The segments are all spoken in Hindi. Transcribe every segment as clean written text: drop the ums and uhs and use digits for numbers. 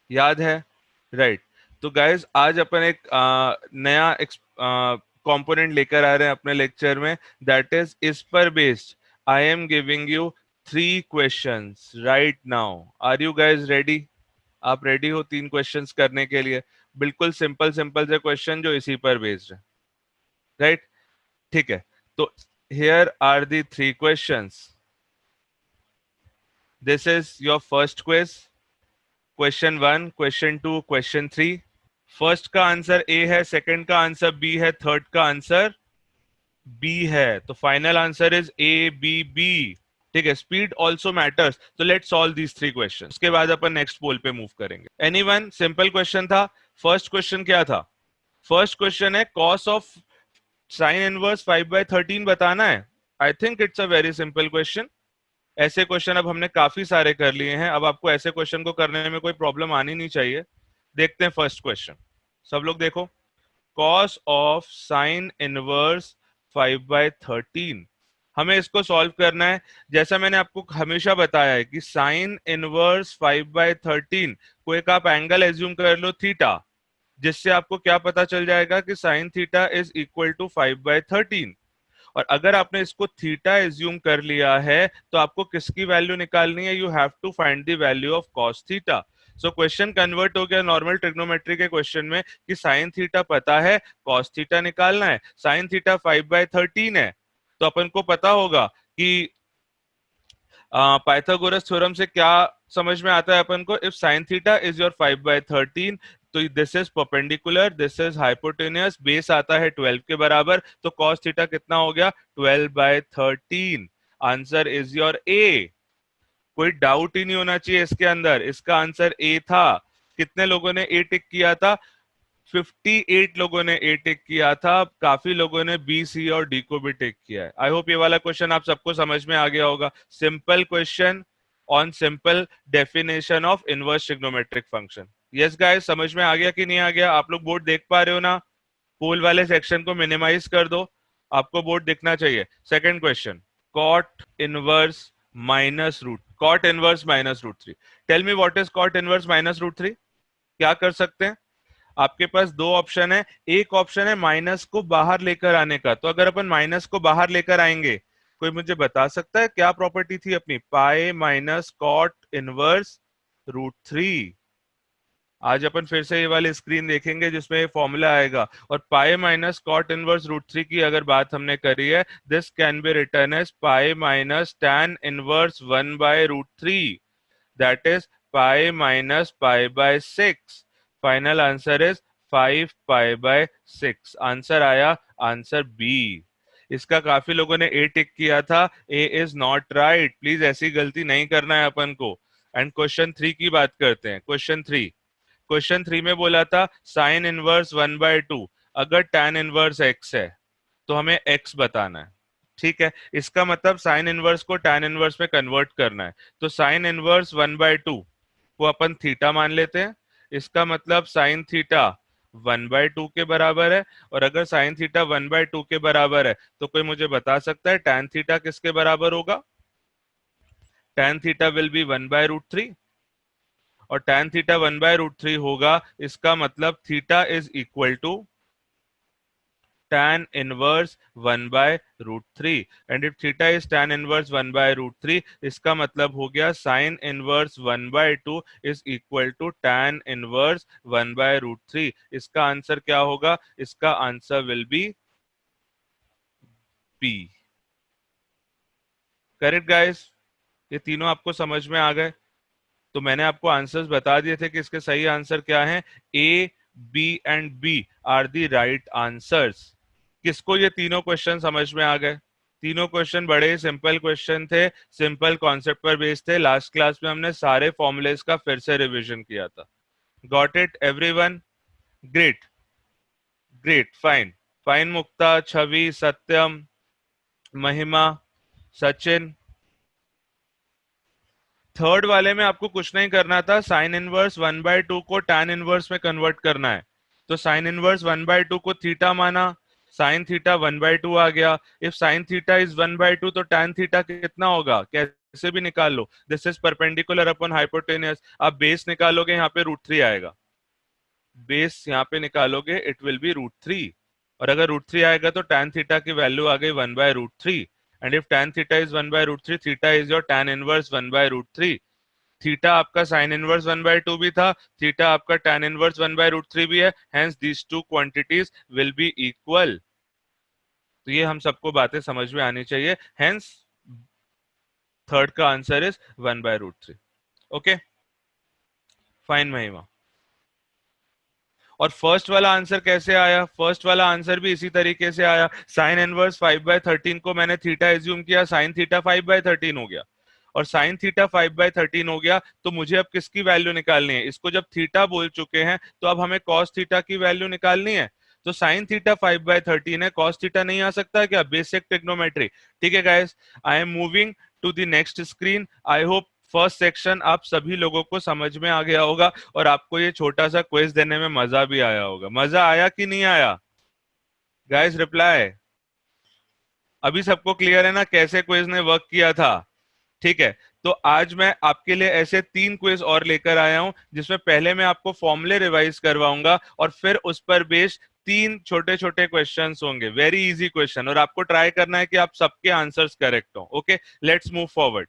याद है? राइट। तो गाइस आज अपन एक नया कंपोनेंट लेकर आ रहे हैं अपने लेक्चर में, दैट इज इस पर based. I am giving you 3 questions right now. Are you guys ready? आप रेडी हो 3 क्वेश्चंस करने के लिए? बिल्कुल सिंपल सिंपल से क्वेश्चन जो इसी पर बेस्ड है, राइट? ठीक है। तो here are the 3 questions. This is your first quiz, question 1, question 2, question 3। First का आंसर ए है, सेकंड का आंसर बी है, थर्ड का आंसर बी है। तो final answer is A B B. ठीक है, स्पीड ऑल्सो मैटर्स। तो लेट्स सॉल्व दीज 3 क्वेश्चन, उसके बाद अपन नेक्स्ट पोल पे मूव करेंगे। एनीवन? सिंपल क्वेश्चन था। फर्स्ट क्वेश्चन क्या था? फर्स्ट क्वेश्चन है कॉस ऑफ साइन इनवर्स 5/13 बताना है। I think it's a very simple question. ऐसे क्वेश्चन अब हमने काफी सारे कर लिए हैं, अब आपको ऐसे क्वेश्चन को करने में कोई प्रॉब्लम आनी नहीं चाहिए। देखते हैं फर्स्ट क्वेश्चन। सब लोग देखो, कॉस ऑफ साइन इनवर्स 5/13, हमें इसको सॉल्व करना है। जैसा मैंने आपको हमेशा बताया है कि साइन इनवर्स 5/13 को एक आप एंगल एज्यूम कर लो थीटा, जिससे आपको क्या पता चल जाएगा कि sine theta is equal to 5/13। और अगर आपने इसको थीटा एज्यूम कर लिया है तो आपको किसकी वैल्यू निकालनी है? You have to find the value of cos theta. So question convert हो गया नॉर्मल ट्रिग्नोमेट्री के क्वेश्चन में कि साइन थीटा पता है, कॉस थीटा निकालना है। साइन थीटा 5/13 है, तो अपन को पता होगा कि पाइथागोरस थ्योरम से क्या समझ में आता है अपन को? If sign theta is your 5/13, तो this is perpendicular, this is hypotenuse, base आता है 12 के बराबर, तो कॉस थीटा कितना हो गया? 12/13। आंसर इज योर ए। कोई डाउट ही नहीं होना चाहिए इसके अंदर, इसका आंसर ए था। कितने लोगों ने ए टिक किया था? 58 लोगों ने ए टिक किया था। काफी लोगों ने बी, सी और डी को भी टिक किया है। आई होप ये वाला क्वेश्चन आप सबको समझ में आ गया होगा। Simple question on simple definition of inverse trigonometric function. Yes guys, समझ में आ गया कि नहीं आ गया? आप लोग बोर्ड देख पा रहे हो ना? पोल वाले सेक्शन को मिनिमाइज कर दो, आपको बोर्ड दिखना चाहिए। Second question, cot inverse minus root, cot inverse minus root three. Tell me what is cot inverse minus root three? क्या कर सकते हैं? आपके पास दो ऑप्शन है। एक ऑप्शन है माइनस को बाहर लेकर आने का। तो अगर अपन माइनस को बाहर लेकर आएंगे, कोई मुझे बता सकता है क्या प्रॉपर्टी थी अपनी? Pi minus cot inverse root three. आज अपन फिर से ये वाली स्क्रीन देखेंगे जिसमें ये फॉर्मूला आएगा। और pi minus cot inverse root three की अगर बात हमने करी है, this can be return as pi minus tan inverse 1/√3, that is pi minus पाई/6। फाइनल आंसर इज 5 पाई/6। आंसर आया, आंसर बी। इसका काफी लोगों ने ए टिक किया था। A is not right, please ऐसी गलती नहीं करना है अपन को। एंड क्वेश्चन 3 की बात करते हैं। क्वेश्चन थ्री में बोला था साइन इनवर्स 1/2 अगर टैन इनवर्स एक्स है तो हमें एक्स बताना है। ठीक है, इसका मतलब साइन इनवर्स को टैन इनवर्स में कन्वर्ट करना है। तो साइन इनवर्स 1/2 को अपन थीटा मान लेते हैं। इसका मतलब साइन थीटा 1/2 के बराबर है। और अगर साइन थीटा 1/2 के बराबर है तो कोई मुझे बता सकता है टैन थीटा किसके बराबर होगा? Tan theta will be 1/√3। और टैन थीटा 1/√3 होगा, इसका मतलब theta is equal to tan inverse 1/√3। And if theta is tan inverse 1/√3, इसका मतलब हो गया sin inverse 1/2 is equal to tan inverse 1/√3। इसका आंसर क्या होगा? इसका answer will be B. Correct guys? ये तीनों आपको समझ में आ गए? तो मैंने आपको आंसर्स बता दिए थे कि इसके सही आंसर क्या हैं। A, B and B are the right answers. किसको ये तीनों क्वेश्चन समझ में आ गए? तीनों क्वेश्चन बड़े सिंपल क्वेश्चन थे, सिंपल कॉन्सेप्ट पर बेस्ड थे। लास्ट क्लास में हमने सारे फॉर्मूलेस का फिर से रिवीजन किया था। Got it everyone? Great, great, fine. Fine Mukta, Chhavi, Satyam, Mahima, Sachin. Third वाले में आपको कुछ नहीं करना था, साइन इनवर्स 1/2 को टैन इनवर्स में कन्वर्ट करना है। तो साइन इनवर्स 1/2 को थीटा माना, साइन थीटा 1/2 आ गया। इफ साइन थीटा इज 1/2 तो टैन थीटा कितना होगा? कैसे से भी निकाल लो, this is perpendicular upon hypotenuse, आप बेस निकालोगे यहाँ पे √3 आएगा, बेस यहाँ पे निकालोगे इट विल बी √3, और अगर √3 आएगा तो tan थीटा की वैल्यू आ गई 1/√3, and if tan theta is 1/√3, theta is your tan inverse 1/√3, theta आपका साइन इनवर्स 1/2 भी था, थीटा आपका tan इनवर्स 1/√3 भी है, hence these two quantities will be equal. तो ये हम सबको बातें समझ में आनी चाहिए, हेंस थर्ड का आंसर इज 1/√3। ओके फाइन महिमा। और फर्स्ट वाला आंसर कैसे आया, फर्स्ट वाला आंसर भी इसी तरीके से आया, साइन इनवर्स 5/13 को मैंने थीटा एज्यूम किया, साइन थीटा 5/13 हो गया, और साइन थीटा 5/13 हो गया, तो मुझे अब किसकी वैल्यू निकालनी है, इसको जब थीटा बोल चुके हैं तो अब हमें कॉस थीटा की वैल्यू निकालनी है। तो साइन थीटा 5/13 है, कॉस थीटा नहीं आ सकता क्या, बेसिक ट्रिग्नोमेट्री। ठीक है guys, I am moving to the next screen. I hope first section आप सभी लोगों को समझ में आ गया होगा, और आपको ये छोटा सा क्विज देने में मजा भी आया होगा। मजा आया कि नहीं आया गाइस, रिप्लाई। अभी सबको क्लियर है ना कैसे क्विज ने वर्क किया था। ठीक है, तो आज मैं आपके लिए ऐसे 3 क्विज और लेकर आया हूं, जिसमें पहले मैं आपको फॉर्मूले रिवाइज करवाऊंगा, और फिर उस पर बेस्ड 3 छोटे छोटे क्वेश्चंस होंगे, वेरी इजी क्वेश्चन, और आपको ट्राई करना है कि आप सबके आंसर्स करेक्ट हो। Okay, let's move forward.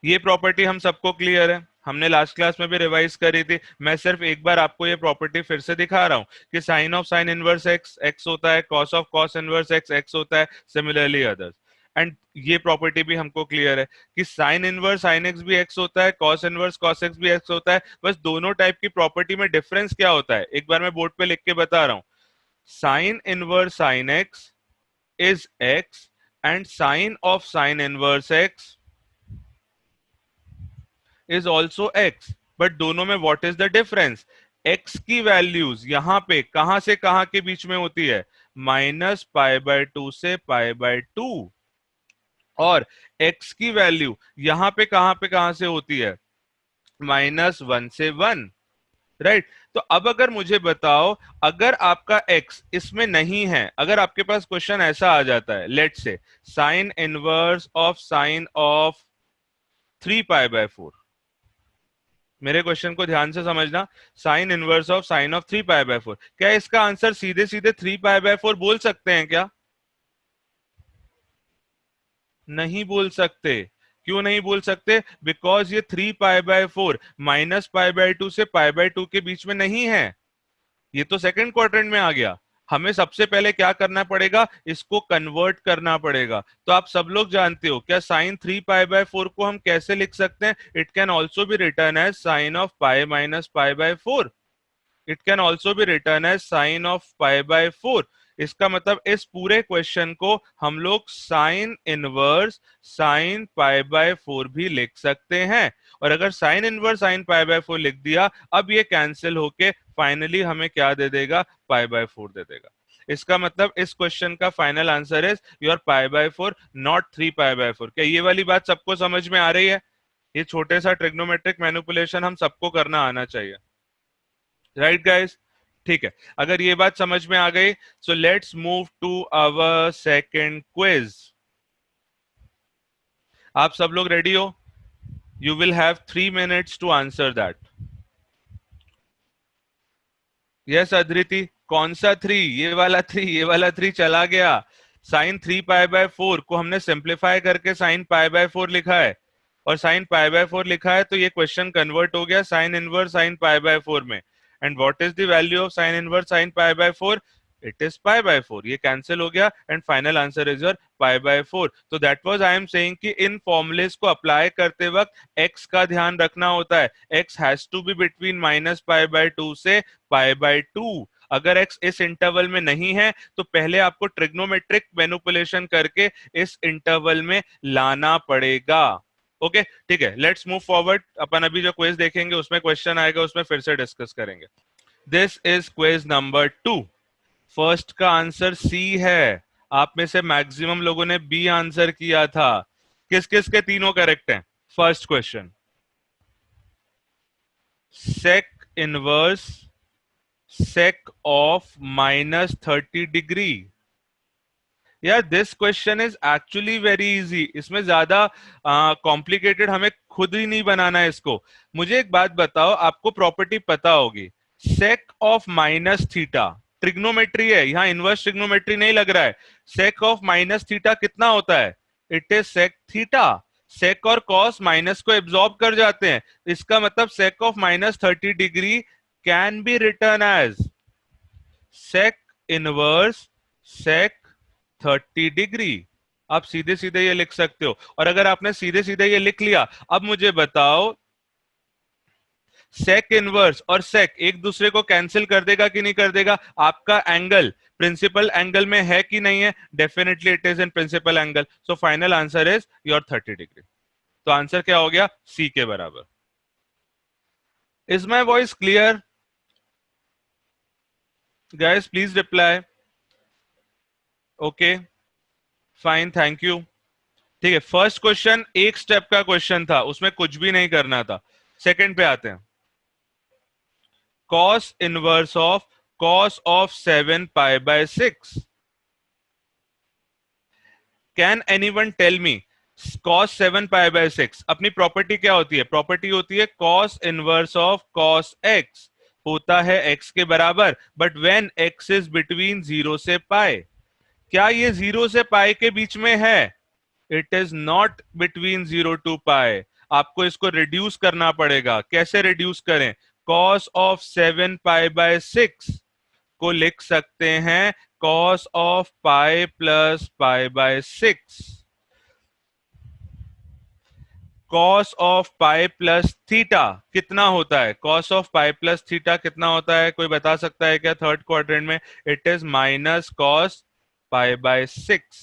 ये प्रॉपर्टी हम सबको क्लियर है, हमने लास्ट क्लास में भी रिवाइज करी थी, मैं सिर्फ एक बार आपको ये प्रॉपर्टी फिर से दिखा रहा हूं कि sine of sine inverse X X होता है, cos of cos inverse X X होता है, सिमिलरली अदर्स। एंड ये प्रॉपर्टी भी हमको क्लियर है कि साइन इनवर्स साइन एक्स भी एक्स होता है, कॉस इनवर्स कॉस एक्स भी एक्स होता है, बस दोनों टाइप की प्रॉपर्टी में डिफरेंस क्या होता है एक बार मैं बोर्ड पे लिख के बता रहा हूं। Sine inverse sine X is X, and sine of sine inverse x is also X, but दोनों में what is the difference, X की वैल्यूज यहां पे कहां से कहां के बीच में होती है, -π/2 से π/2, और एक्स की वैल्यू यहां पे कहां से होती है, -1 से 1, राइट। तो अब अगर मुझे बताओ, अगर आपका x इसमें नहीं है, अगर आपके पास क्वेश्चन ऐसा आ जाता है, let's say sine inverse of sine of 3π/4, मेरे क्वेश्चन को ध्यान से समझना, sine inverse of sine of 3π/4, क्या इसका आंसर सीधे सीधे 3π/4 बोल सकते हैं क्या, नहीं बोल सकते। क्यों नहीं बोल सकते, बिकॉज ये 3π/4 -π/2 से π/2 के बीच में नहीं है, ये तो सेकंड क्वाड्रेंट में आ गया। हमें सबसे पहले क्या करना पड़ेगा, इसको कन्वर्ट करना पड़ेगा। तो आप सब लोग जानते हो क्या साइन 3π/4 को हम कैसे लिख सकते हैं, it can also be return as sine of pi minus π/4, it can also be return as sine of π/4। इसका मतलब इस पूरे क्वेश्चन को हम लोग साइन इनवर्स साइन π/4 भी लिख सकते हैं, और अगर साइन इनवर्स साइन π/4 लिख दिया, अब ये कैंसिल होके फाइनली हमें क्या दे देगा, π/4 दे देगा। इसका मतलब इस क्वेश्चन का final answer is your π/4 not 3π/4। क्या ये वाली बात सबको समझ में आ रही है, ये छोटे सा ट्रिग्नोमेट्रिक मैनिपुलेशन हम सबको करना आना चाहिए, राइट गाइस। ठीक है, अगर ये बात समझ में आ गई, so let's move to our second quiz. आप सब लोग रेडी हो, you will have 3 minutes to answer that. Yes Adriti, कौन सा 3, ये वाला 3, ये वाला 3 चला गया। साइन 3π/4 को हमने सिंप्लीफाई करके साइन π/4 लिखा है, और साइन π/4 लिखा है, तो ये क्वेश्चन कन्वर्ट हो गया साइन इनवर्स साइन π/4 में। And what is the value of sine inverse sine π/4, it is π/4, ये कैंसिल हो गया, and final answer is your π/4। तो that was I am saying कि इन फॉर्मूलेस को अप्लाई करते वक्त x का ध्यान रखना होता है, x has to be between -π/2 से π/2। अगर x इस इंटरवल में नहीं है, तो पहले आपको ट्रिग्नोमेट्रिक मैनिपुलेशन करके इस इंटरवल में लाना पड़ेगा। ओके ठीक है, लेट्स मूव फॉरवर्ड। अपन अभी जो क्विज देखेंगे उसमें क्वेश्चन आएगा, उसमें फिर से डिस्कस करेंगे। This is quiz number 2। First का आंसर सी है, आप में से मैक्सिमम लोगों ने बी आंसर किया था। किस किस के तीनों करेक्ट हैं। First question, sec inverse sec of -30 degree यार this question is actually very easy, इसमें ज्यादा कॉम्प्लिकेटेड हमें खुद ही नहीं बनाना है इसको। मुझे एक बात बताओ, आपको प्रॉपर्टी पता होगी, सेक ऑफ माइनस थीटा, ट्रिग्नोमेट्री है यहाँ, इनवर्स ट्रिग्नोमेट्री नहीं लग रहा है। सेक ऑफ माइनस थीटा कितना होता है? It is sec theta. Sec और कॉस माइनस को एब्जॉर्ब कर जाते हैं, इसका मतलब sec of minus 30 degree can be return as sec inverse sec 30 degree. आप सीधे सीधे ये लिख सकते हो। और अगर आपने सीधे सीधे ये लिख लिया, अब मुझे बताओ, सेक इनवर्स और सेक एक दूसरे को कैंसिल कर देगा कि नहीं कर देगा? आपका एंगल प्रिंसिपल एंगल में है कि नहीं है? Definitely it is in principle angle, so final answer is your 30 degree. तो आंसर क्या हो गया? सी के बराबर। Is my voice clear guys? Please reply. Okay fine, thank you. ठीक है, फर्स्ट क्वेश्चन एक स्टेप का क्वेश्चन था, उसमें कुछ भी नहीं करना था। सेकंड पे आते हैं। Cos inverse of cos of 7 pi by 6। Can anyone tell me cos 7 pi by 6 अपनी प्रॉपर्टी क्या होती है? प्रॉपर्टी होती है cos inverse of cos x, होता है एक्स के बराबर, but when x is between 0 से पाई। क्या ये 0 से पाई के बीच में है? It is not between 0 to पाई। आपको इसको रिड्यूस करना पड़ेगा। कैसे रिड्यूस करें? कॉस ऑफ 7 पाई बाय 6 को लिख सकते हैं cos of pi plus pi by 6। Cos of pi plus theta कितना होता है? Cos of pi plus theta कितना होता है? कोई बता सकता है क्या थर्ड क्वाड्रेंट में? It is minus cos pi by 6।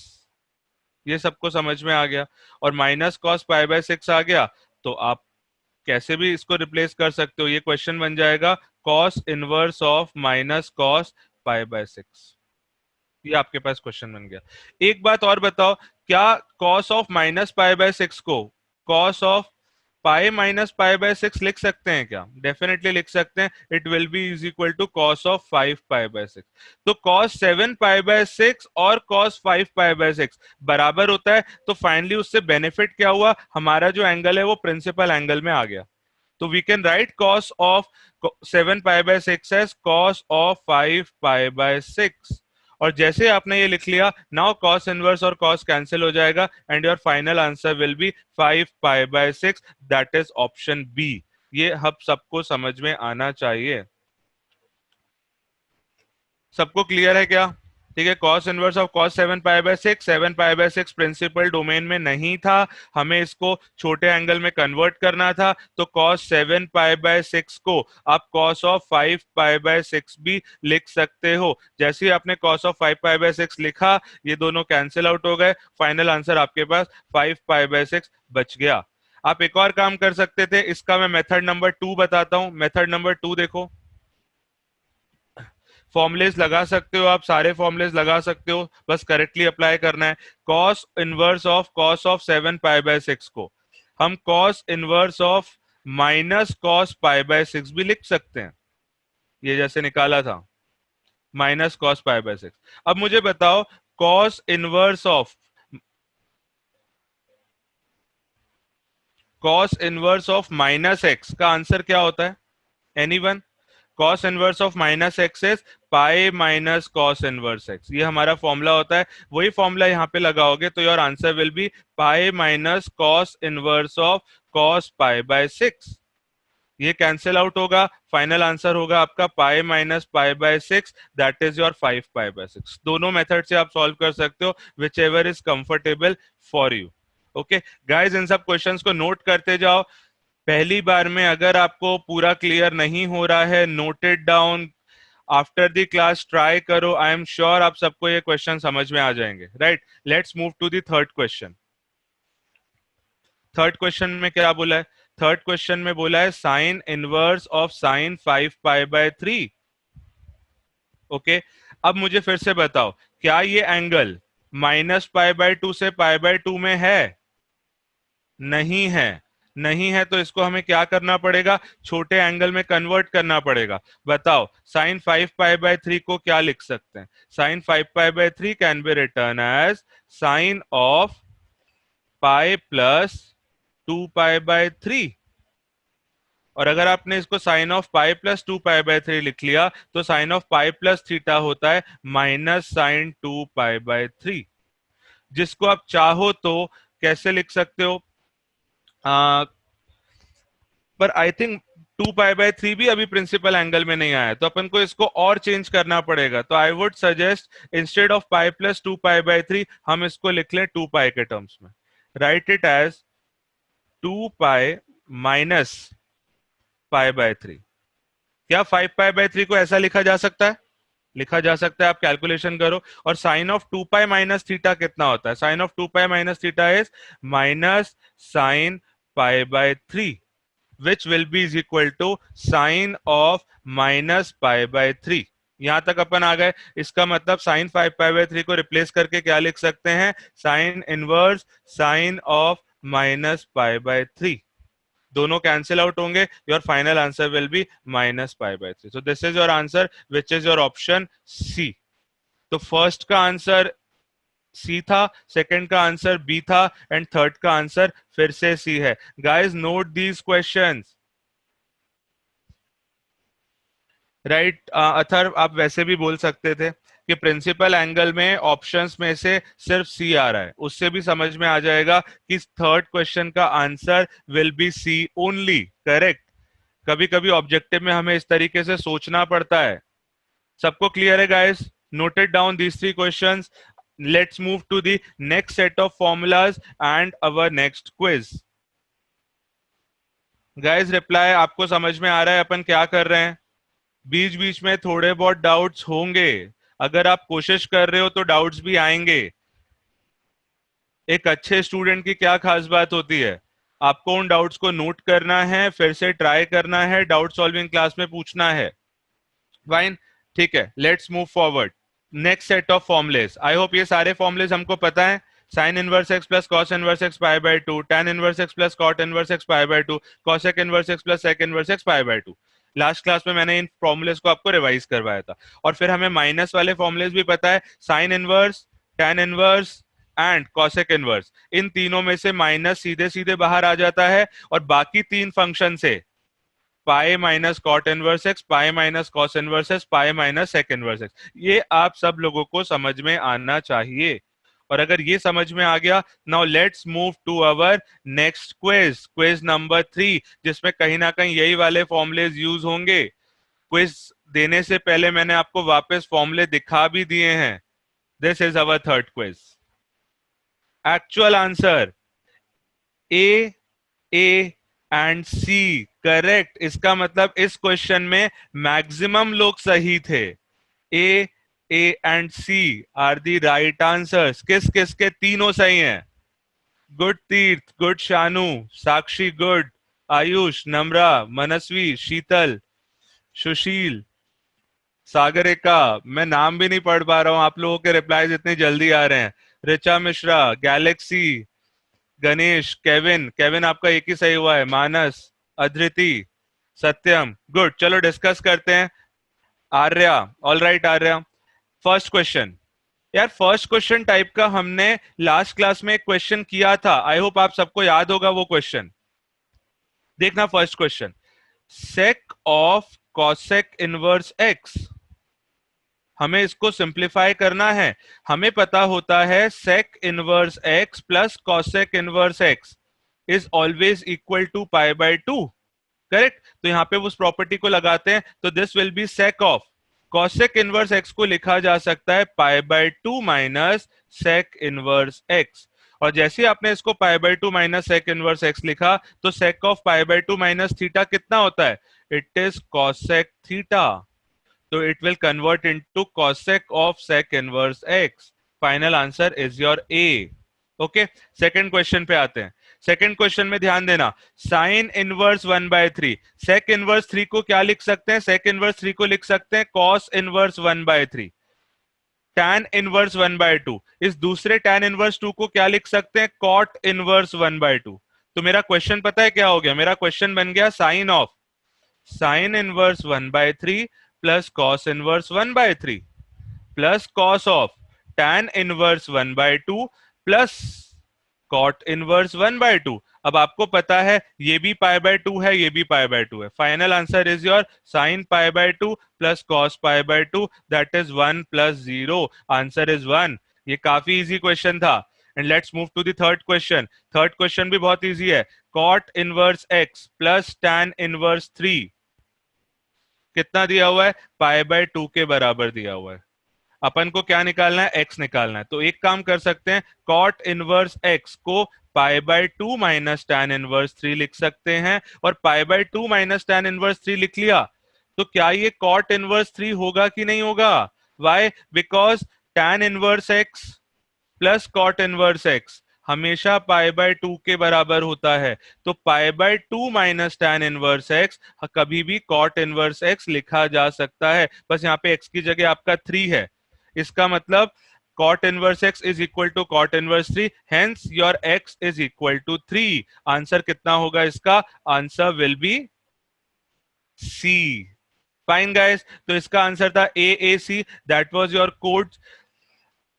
ये सबको समझ में आ गया? और माइनस कॉस पाई बाय 6 आ गया तो आप कैसे भी इसको रिप्लेस कर सकते हो। ये क्वेश्चन बन जाएगा cos inverse of minus cos pi by 6। ये आपके पास क्वेश्चन बन गया। एक बात और बताओ, क्या cos of minus pi by 6 को cos of pi minus pi by 6 लिख सकते हैं क्या? डेफिनेटली लिख सकते हैं। It will be is equal to cos of 5 pi by 6। तो कॉस 7 पाई बाय 6 और कॉस 5 पाई बाय 6 बराबर होता है, तो फाइनली उससे बेनिफिट क्या हुआ? हमारा जो एंगल है वो प्रिंसिपल एंगल में आ गया। तो we can write cos of 7 pi by 6 as cos of 5 pi by 6। और जैसे आपने ये लिख लिया, नाउ कॉस इनवर्स और कॉस कैंसिल हो जाएगा and your final answer will be 5 pi by 6, that is option B. ये हम सबको समझ में आना चाहिए। सबको क्लियर है क्या? ठीक है, cos inverse of cos 7 pi by 6, 7 pi by 6 principal domain में नहीं था, हमें इसको छोटे एंगल में कन्वर्ट करना था। तो कॉस 7 पाई बाय 6 को आप कॉस ऑफ 5 पाई बाय 6 भी लिख सकते हो। जैसे ही आपने कॉस ऑफ 5 पाई बाय 6 लिखा, ये दोनों कैंसिल आउट हो गए, फाइनल आंसर आपके पास 5 पाई बाय 6 बच गया। आप एक और काम कर सकते थे, इसका मैं मेथड नंबर 2 बताता हूं। मेथड नंबर 2 देखो, फॉर्मुलेस लगा सकते हो आप, सारे फॉर्मुलेस लगा सकते हो, बस करेक्टली अप्लाई करना है। Cos inverse of cos of 7 pi by 6 को हम cos inverse of minus cos pi by 6 भी लिख सकते हैं, ये जैसे निकाला था, माइनस कॉस पाई बाय 6। अब मुझे बताओ, cos inverse of minus x का आंसर क्या होता है? Anyone? Cos inverse of minus x is pi minus cos inverse x, ये हमारा फॉर्मूला होता है। वही फॉर्मूला यहाँ पे लगाओगे तो your answer will be pi minus cos inverse of cos pi by 6। ये कैंसिल आउट होगा, फाइनल आंसर होगा आपका pi minus pi by 6, that is your 5 pi by 6। दोनों मेथड से आप सॉल्व कर सकते हो, whichever is comfortable for you. Okay guys, इन सब क्वेश्चंस को नोट करते जाओ। पहली बार में अगर आपको पूरा क्लियर नहीं हो रहा है, note it down, after the class try करो। आई एम श्योर आप सबको ये क्वेश्चन समझ में आ जाएंगे। Right, let's move to the third question. Third question में क्या बोला है? थर्ड क्वेश्चन में बोला है sine inverse of sine 5 pi by 3। Okay, अब मुझे फिर से बताओ, क्या ये एंगल -पाई बाय 2 से पाई बाय 2 में है? नहीं है। नहीं है तो इसको हमें क्या करना पड़ेगा, छोटे एंगल में कन्वर्ट करना पड़ेगा। बताओ साइन 5 पाई बाय 3 को क्या लिख सकते हैं? Sine 5 pi by 3 can be return as sine of pi plus 2 pi by 3। और अगर आपने इसको sine of pi plus 2 pi by 3 लिख लिया तो sine of pi plus theta होता है माइनस साइन 2 पाई बाय 3। जिसको आप चाहो तो कैसे लिख सकते हो, आ, पर आई थिंक 2 पाई बाय 3 भी अभी प्रिंसिपल एंगल में नहीं आया, तो अपन को इसको और चेंज करना पड़ेगा। तो I would suggest instead of pi plus 2 pi by 3 हम इसको लिख लें 2 पाई के टर्म्स में। Right it as 2 pi minus pi by 3। क्या 5 पाई बाय 3 को ऐसा लिखा जा सकता है? लिखा जा सकता है, आप कैलकुलेशन करो। और sine of 2 pi minus theta कितना होता है? Sine of 2 pi minus theta is minus sine pi by 3, which will be is equal to sine of minus pi by 3। यहां तक अपन आ गए। इसका मतलब साइन 5 पाई बाय 3 को रिप्लेस करके क्या लिख सकते हैं? Sine inverse sine of minus pi by 3। दोनों कैंसिल आउट होंगे, your final answer will be minus pi by 3। So this is your answer which is your option C. तो फर्स्ट का आंसर सी था, सेकंड का आंसर बी था, एंड थर्ड का आंसर फिर से सी है। Guys note these questions. Right other, आप वैसे भी बोल सकते थे कि प्रिंसिपल एंगल में ऑप्शंस में से सिर्फ सी आ रहा है, उससे भी समझ में आ जाएगा कि थर्ड क्वेश्चन का answer will be C only. Correct. कभी कभी ऑब्जेक्टिव में हमें इस तरीके से सोचना पड़ता है। सबको क्लियर है guys? Noted down these 3 questions. Let's move to the next set of formulas and our next quiz. Guys reply आपको समझ में आ रहा है अपन क्या कर रहे हैं? बीच बीच में थोड़े बहुत डाउट्स होंगे, अगर आप कोशिश कर रहे हो तो डाउट्स भी आएंगे। एक अच्छे स्टूडेंट की क्या खास बात होती है? आपको उन डाउट्स को नोट करना है, फिर से ट्राई करना है, डाउट सॉल्विंग क्लास में पूछना है। फाइन, ठीक है, let's move forward. Next set of formulas, I hope ये सारे फॉर्मुलेस हमको पता है। Sine inverse x plus cos inverse x pi by 2, tan inverse x plus cot inverse x pi by 2, cosec inverse x plus sec inverse x pi by 2। Last class में मैंने इन फॉर्मुलेस को आपको रिवाइज करवाया था। और फिर हमें माइनस वाले फॉर्मुलेस भी पता है, sine inverse, tan inverse and cosec inverse. इन तीनों में से माइनस सीधे सीधे बाहर आ जाता है, और बाकी 3 फंक्शन से pi minus cot inverse x, pi minus cos inverse x, pi minus sec inverse x. ये आप सब लोगों को समझ में आना चाहिए। और अगर ये समझ में आ गया, now let's move to our next quiz, quiz number 3, जिसमें कहीं ना कहीं यही वाले फॉर्मुलेज यूज होंगे। क्विज देने से पहले मैंने आपको वापस फॉर्मुले दिखा भी दिए हैं। This is our third quiz. Actual answer A, A and C correct. इसका मतलब इस क्वेश्चन में मैक्सिमम लोग सही थे। A, A and C are the right answers. किस किस के? तीनों सही हैं। Good Tirth, good Shanu, Sakshi good, Ayush, Namra, Manasvi, Sheetal, Sushil, Sagarika. मैं नाम भी नहीं पढ़ पा रहा हूं, आप लोगों के रिप्लाईज इतनी जल्दी आ रहे हैं। Richa Mishra, Galaxy, Ganesh, Kevin, Kevin आपका एक ही सही हुआ है, मानस, अधृति, सत्यम, गुड। चलो डिस्कस करते हैं। Arya, all right Arya. First question, यार फर्स्ट क्वेश्चन टाइप का हमने लास्ट क्लास में एक क्वेश्चन किया था, आई होप आप सबको याद होगा वो क्वेश्चन। देखना first question, sec of cosec inverse x. हमें इसको सिंप्लीफाई करना है। हमें पता होता है sec inverse x plus cosec inverse x is always equal to pi by 2। Correct. तो यहां पे उस प्रॉपर्टी को लगाते हैं, तो this will be sec of cosec inverse x को लिखा जा सकता है pi by 2 minus sec inverse x. और जैसे ही आपने इसको पाई by 2 minus sec inverse x लिखा, तो sec of pi by 2 minus theta कितना होता है? It is cosec theta. तो it will convert into cosec of sec inverse x. Final answer is your A. Okay, second question पे आते हैं। सेकंड क्वेश्चन में ध्यान देना, साइन इनवर्स 1/3, सेक इनवर्स 3 को क्या लिख सकते हैं? सेक इनवर्स 3 को लिख सकते हैं कॉस इनवर्स 1/3। tan इनवर्स 1/2, इस दूसरे tan इनवर्स 2 को क्या लिख सकते हैं? Cot inverse 1/2। तो मेरा क्वेश्चन पता है क्या हो गया? मेरा क्वेश्चन बन गया sine inverse 1/3 plus cos inverse 1/3 plus cos of tan inverse 1/2 plus cot inverse 1/2। अब आपको पता है ये भी पाई/2 है, ये भी पाई/2 है। Final answer is your sine pi plus cos pi, that is 1 plus 0। Answer is 1। ये काफी इजी क्वेश्चन था। And let's move to the third question. Third question भी बहुत इजी है। Cot inverse x plus tan inverse 3 कितना दिया हुआ है? पाई/2 के बराबर दिया हुआ है। अपन को क्या निकालना है? x निकालना है। तो एक काम कर सकते हैं, कॉट इनवर्स x को पाई/2 माइनस tan इनवर्स 3 लिख सकते हैं। और पाई/2 माइनस tan इनवर्स 3 लिख लिया तो क्या ये कॉट इनवर्स 3 होगा कि नहीं होगा? Why? Because tan inverse x plus cot inverse x हमेशा पाई/2 के बराबर होता है। तो pi minus tan inverse x कभी भी कॉट इनवर्स एक्स लिखा जा सकता है। बस यहाँ पे x की जगह आपका 3 है। इसका मतलब cot inverse x is equal to cot inverse 3, hence your x is equal to 3। Answer कितना होगा इसका? Answer will B C। Fine guys, तो इसका आंसर था AAC। That was your code.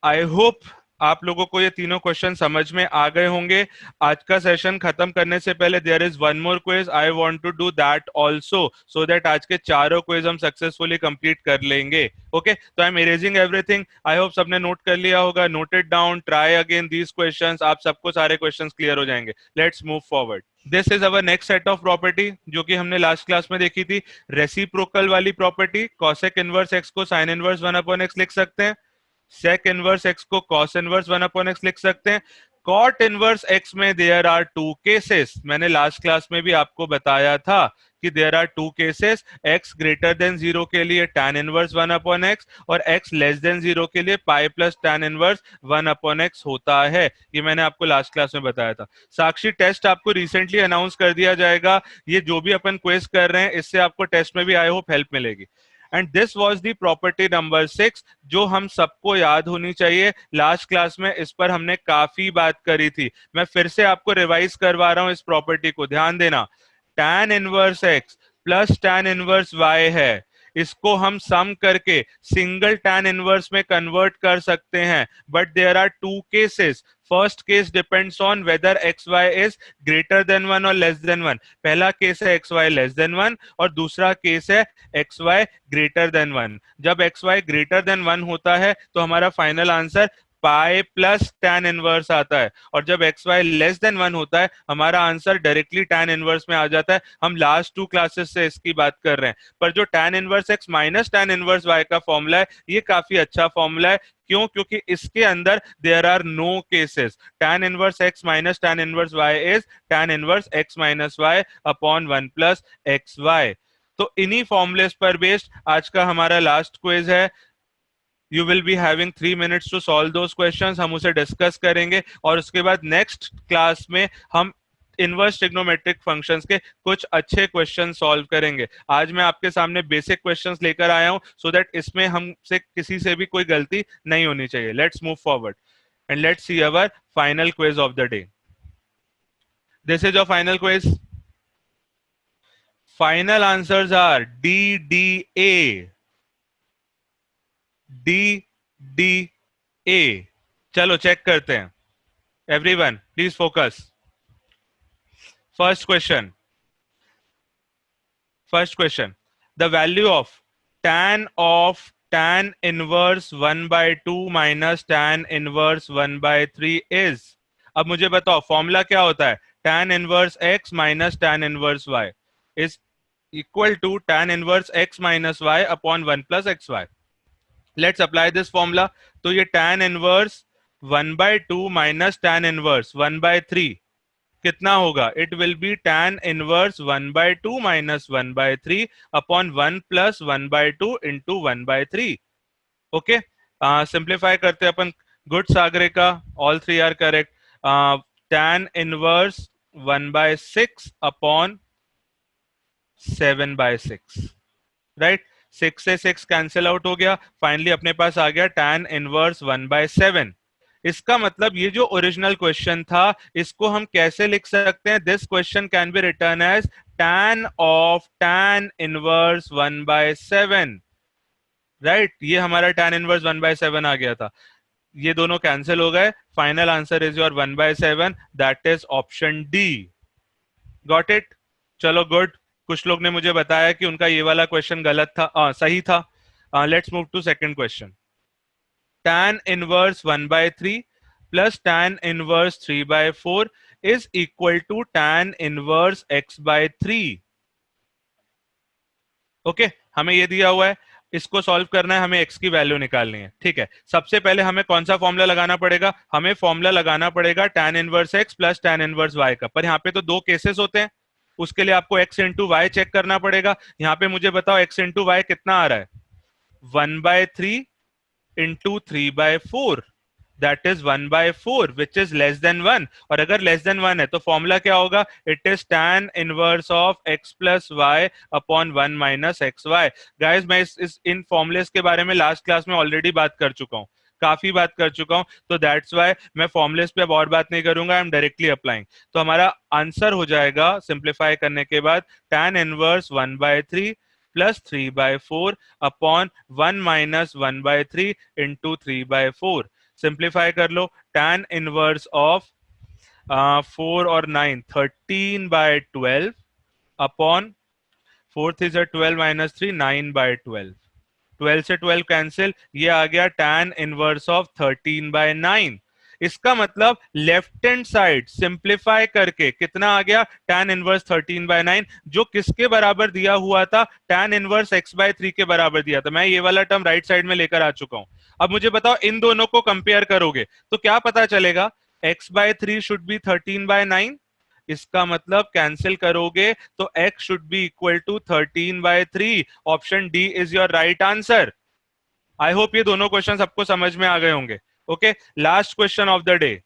I hope आप लोगों को ये तीनों क्वेश्चन समझ में आ गए होंगे। आज का सेशन खत्म करने से पहले there is one more quiz, I want to do that also, so that आज के चारों क्विज हम सक्सेसफुली कंप्लीट कर लेंगे। ओके, तो I am erasing everything. I hope सबने नोट कर लिया होगा। Note it down, try again these questions, आप सबको सारे क्वेश्चंस क्लियर हो जाएंगे। Let's move forward. This is our next set of property जो कि हमने लास्ट क्लास में देखी थी। रेसिप्रोकल वाली प्रॉपर्टी, कॉसेक इनवर्स एक्स को साइन इनवर्स 1/x लिख सकते हैं। सेक इनवर्स एक्स को कॉस इनवर्स 1/x लिख सकते हैं। कॉट इनवर्स एक्स में देयर आर टू केसेस। मैंने लास्ट क्लास में भी आपको बताया था कि there are two cases. X greater than 0 के लिए tan इनवर्स 1/x और एक्स लेस देन 0 के लिए pi plus tan inverse 1/x होता है। ये मैंने आपको लास्ट क्लास में बताया था। साक्षी, टेस्ट आपको रिसेंटली अनाउंस कर दिया जाएगा। ये जो भी अपन क्वेश्चन कर रहे हैं इससे आपको टेस्ट में भी आई होप हेल्प मिलेगी। And this was the property number 6 जो हम सबको याद होनी चाहिए। लास्ट क्लास में इस पर हमने काफी बात करी थी। मैं फिर से आपको रिवाइज करवा रहा हूं इस प्रॉपर्टी को, ध्यान देना। tan inverse x plus tan inverse y है, इसको हम सम करके सिंगल tan इनवर्स में कन्वर्ट कर सकते हैं। But there are two cases. First case depends on whether x y is greater than 1 और लेस देन 1। पहला केस है एक्स वाई लेस देन 1 और दूसरा केस है एक्स वाई ग्रेटर देन 1। जब एक्स वाई ग्रेटर देन 1 होता है तो हमारा final answer pi plus tan inverse आता है। और जब एक्स वाई लेस देन 1 होता है हमारा आंसर डायरेक्टली tan इनवर्स में आ जाता है। हम लास्ट 2 क्लासेस से इसकी बात कर रहे हैं। पर जो tan inverse x minus tan inverse y का फॉर्मूला है ये काफी अच्छा फॉर्मूला है। क्यों? क्योंकि इसके अंदर there are no cases. tan inverse x minus tan inverse y is tan inverse x minus y upon 1 plus x y. तो इन्हीं फॉर्मुलेस पर बेस्ड आज का हमारा लास्ट क्विज है। You will be having 3 minutes to solve those questions. हम उसे डिस्कस करेंगे और उसके बाद नेक्स्ट क्लास में हम इनवर्स ट्रिग्नोमेट्रिक फंक्शंस के कुछ अच्छे क्वेश्चन सॉल्व करेंगे। आज मैं आपके सामने बेसिक क्वेश्चंस लेकर आया हूं सो दैट इसमें हमसे किसी से भी कोई गलती नहीं होनी चाहिए। Let's move forward and let's see our final quiz of the day. This is your final quiz. Final answers are DDA। DDA। चलो चेक करते हैं। Everyone please focus. First question. First question, the value of tan inverse 1/2 minus tan inverse 1/3 is. अब मुझे बताओ फॉर्मूला क्या होता है? tan inverse x minus tan inverse y is equal to tan inverse x minus y upon 1 plus x y. Let's apply this formula. तो ये tan inverse 1/2 minus tan inverse 1/3 कितना होगा? It will be tan inverse 1/2 minus 1/3 upon 1 plus 1/2 into 1/3। Okay, simplify करते हैं अपन। Good Sagarika, all three are correct. tan inverse 1/6 upon 7/6, right. 6 से 6 कैंसिल आउट हो गया। फाइनली अपने पास आ गया tan इनवर्स 1/7। इसका मतलब ये जो ओरिजिनल क्वेश्चन था इसको हम कैसे लिख सकते हैं? This question can be return as tan of tan inverse 1/7, right? ये हमारा tan इनवर्स 1/7 आ गया था। ये दोनों कैंसिल हो गए, final answer is your 1/7, that is option D. Got it? चलो गुड। कुछ लोग ने मुझे बताया कि उनका ये वाला क्वेश्चन गलत था, सही था। Let's move to second question. tan inverse 1/3 plus tan inverse 3/4 is equal to tan inverse x/3। Okay, हमें ये दिया हुआ है, इसको सॉल्व करना है, हमें x की वैल्यू निकालनी है। ठीक है, सबसे पहले हमें कौन सा फॉर्मूला लगाना पड़ेगा? हमें फॉर्मूला लगाना पड़ेगा tan inverse x plus tan inverse y का। पर यहाँ पे तो दो केसेस होते हैं, उसके लिए आपको x इंटू वाई चेक करना पड़ेगा। यहाँ पे मुझे बताओ x इंटू वाई कितना आ रहा है? 1/3 into 3/4, that is 1/4 which is less than 1। और अगर लेस देन 1 है तो फॉर्मूला क्या होगा? It is tan inverse of x plus y upon 1 minus x y. Guys मैं इन फॉर्मुलेस के बारे में लास्ट क्लास में ऑलरेडी बात कर चुका हूं, काफी बात कर चुका हूं, तो दैट्स वाई मैं फॉर्मुलेस पे अब और बात नहीं करूंगा, आई एम डायरेक्टली अप्लाइंग। तो हमारा आंसर हो जाएगा सिंप्लीफाई करने के बाद tan inverse 1/3 plus 3/4 upon 1 minus 1/3 into 3/4। Simplify कर लो, tan इनवर्स ऑफ 4 और 9 13/12 अपॉन 4 is 12 माइनस 3 9/12। 12 से 12 कैंसिल, ये आ गया tan इनवर्स ऑफ 13/9। इसका मतलब लेफ्ट हैंड साइड सिंप्लीफाई करके कितना आ गया? tan इनवर्स 13/9, जो किसके बराबर दिया हुआ था? tan इनवर्स x/3 के बराबर दिया था। मैं ये वाला टर्म राइट साइड में लेकर आ चुका हूं। अब मुझे बताओ, इन दोनों को कंपेयर करोगे तो क्या पता चलेगा? x/3 should be 13/9। इसका मतलब कैंसिल करोगे तो x should be equal to 13/3। Option D is your right answer. I hope ये दोनों क्वेश्चन सबको समझ में आ गए होंगे। Okay, last question of the day.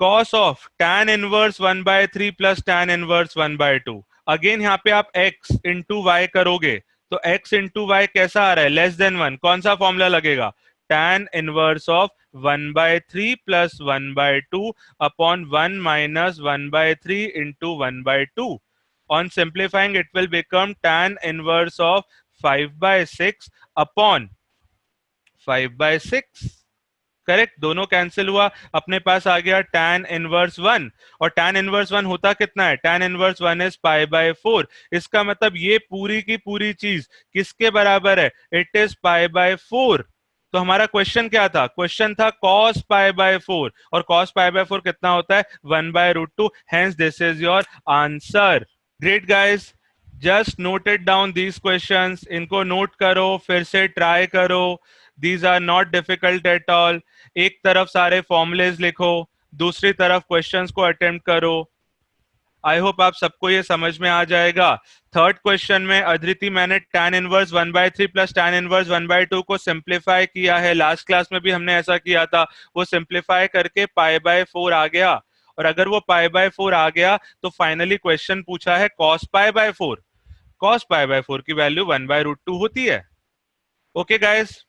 cos of tan inverse 1/3 plus tan inverse 1/2। Again यहाँ पे आप x इंटू वाई करोगे तो x इंटू वाई कैसा आ रहा है? Less than 1। कौन सा फॉर्मूला लगेगा? tan inverse of 1/3 plus 1/2 upon 1 minus 1/3 into 1/2। On simplifying it will become tan inverse of 5/6 upon 5/6। Correct, दोनों कैंसिल हुआ, अपने पास आ गया tan इनवर्स 1। और tan इनवर्स 1 होता कितना है? tan inverse 1 is π/4। इसका मतलब ये पूरी की पूरी चीज किसके बराबर है? It is π/4। तो हमारा क्वेश्चन क्या था? क्वेश्चन था cos π/4, और cos π/4 कितना होता है? 1/√2। Hence this is your answer. Great guys, just noted down these questions, इनको नोट करो, फिर से ट्राई करो। These are not difficult at all. एक तरफ सारे फॉर्मुलेज लिखो, दूसरी तरफ क्वेश्चंस को अटेम्प्ट करो। आई होप आप सबको ये समझ में आ जाएगा। थर्ड क्वेश्चन में अदिति मैंने tan inverse 1/3 plus tan inverse 1/2 को सिंप्लीफाई किया है। लास्ट क्लास में भी हमने ऐसा किया था, वो सिंप्लीफाई करके π/4 आ गया। और अगर वो π/4 आ गया तो फाइनली क्वेश्चन पूछा है cos π/4। cos π/4 की वैल्यू 1/√2 होती है। Okay guys,